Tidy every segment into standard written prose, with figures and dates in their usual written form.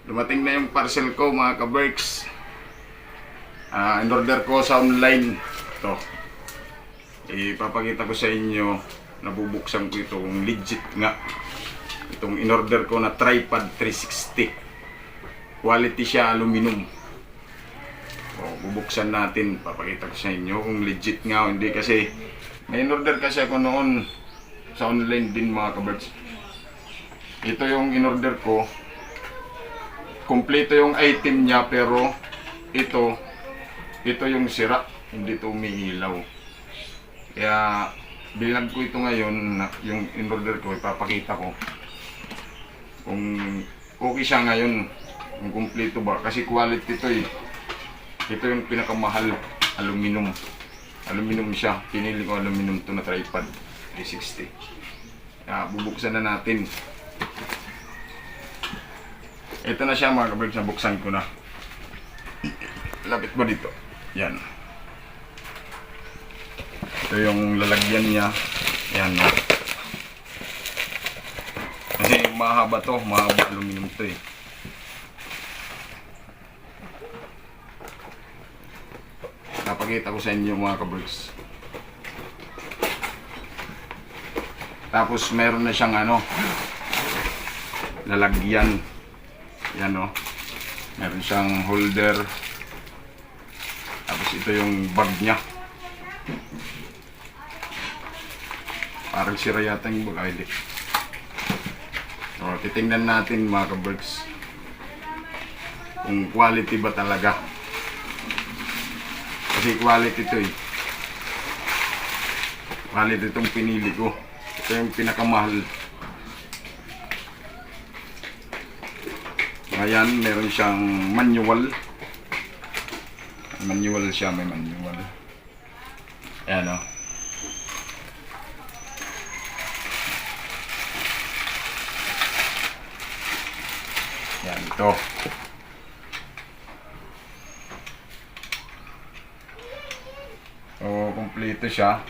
Dumating na yung parcel ko mga ka-Berks. In-order ko sa online. Ito. Ipapakita ko sa inyo. Nabubuksan ko itong legit nga. Itong in-order ko na tripod 360. Quality siya, aluminum. Bubuksan natin. Papakita ko sa inyo kung legit nga o hindi. Kasi may in-order kasi ako noon sa online din mga ka-Berks. Ito yung in-order ko. Kompleto yung item niya pero ito yung sira, hindi ito umiilaw. Kaya bilang ko ito ngayon, yung in-order ko, ipapakita ko kung okay siya ngayon, kung kompleto ba. Kasi quality ito eh. Ito yung pinakamahal, aluminum. Aluminum siya, pinili ko aluminum to na tripod 360. Kaya bubuksan na natin. Ito na siya mga ka-Berks, nabuksan ko na. Lapit ba dito? Yan. Ito yung lalagyan niya. Yan. Kasi mahaba to, mahaba aluminum to eh. Napakita ko sa inyo mga ka-Berks. Tapos meron na siyang lalagyan. Yan o. Meron siyang holder. Tapos ito yung bag niya. Parang sira yata yung bag. Hindi. So, titingnan natin mga ka-Berks kung quality ba talaga. Kasi quality ito eh. Quality itong pinili ko. Ito yung pinakamahal. Ayan, meron siyang manual. Manual siya, may manual. Ayan o. Ayan, ito. So, kompleto siya.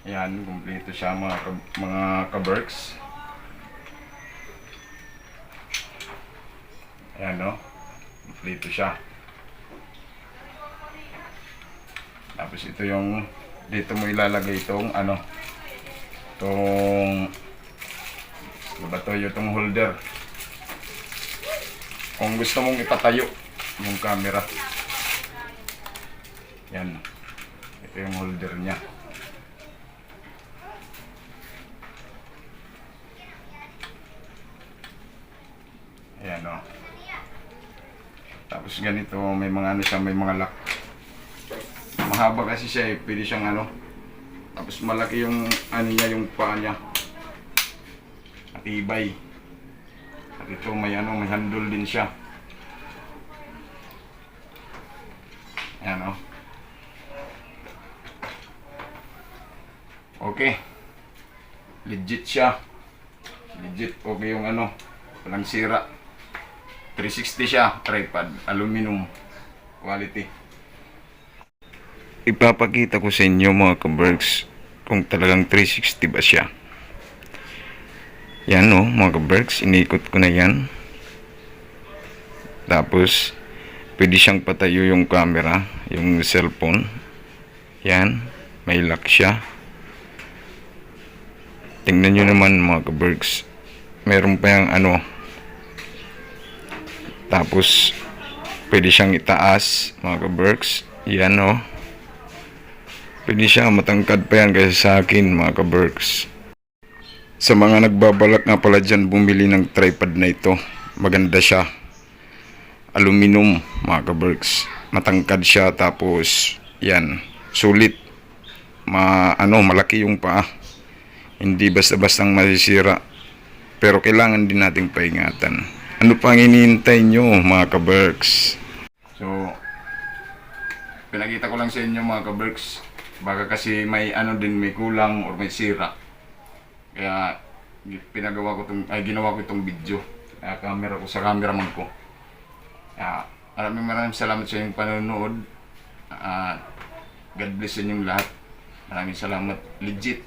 Ayan, kumpleto siya mga ka-Berks. Ayan o, kumpleto siya. Tapos ito yung, dito mo ilalagay itong itong itong holder. Kung gusto mong ipatayo yung camera. Yan, ito yung holder niya. Ayan o. Tapos ganito, may mga siya, may mga lock. Mahaba kasi siya eh, pwede siyang Tapos malaki yung niya, yung paa niya. Matibay. At ito may may handle din siya. Ayan o. Okay. Legit siya. Legit, okay yung walang sira. 360 siya, tripod, aluminum, quality. Ipapakita ko sa inyo mga ka-Berks kung talagang 360 ba siya. Yan o mga ka-Berks, inikot ko na yan. Tapos pwede siyang patayo yung camera, yung cellphone. Yan, may lock siya. Tingnan nyo naman mga ka-Berks, meron pa yung tapos pwede siyang itaas mga ka-Berks. Yan o. Pwede siya, matangkad pa yan kasi sa akin mga ka-Berks. Sa mga nagbabalak nga pala dyan bumili ng tripod na ito, maganda siya. Aluminum mga ka-Berks. Matangkad siya, tapos yan, sulit. Malaki yung paa. Hindi basta-bastang masisira. Pero kailangan din nating paingatan. Ano pang hinihintay nyo mga ka-Berks? So, pinakita ko lang sa inyo mga ka-Berks. Baka kasi may may kulang or may sira. Kaya ginawa ko itong video. Camera ko sa cameraman ko. Maraming salamat sa inyong panonood. God bless sa inyong lahat. Maraming salamat. Legit.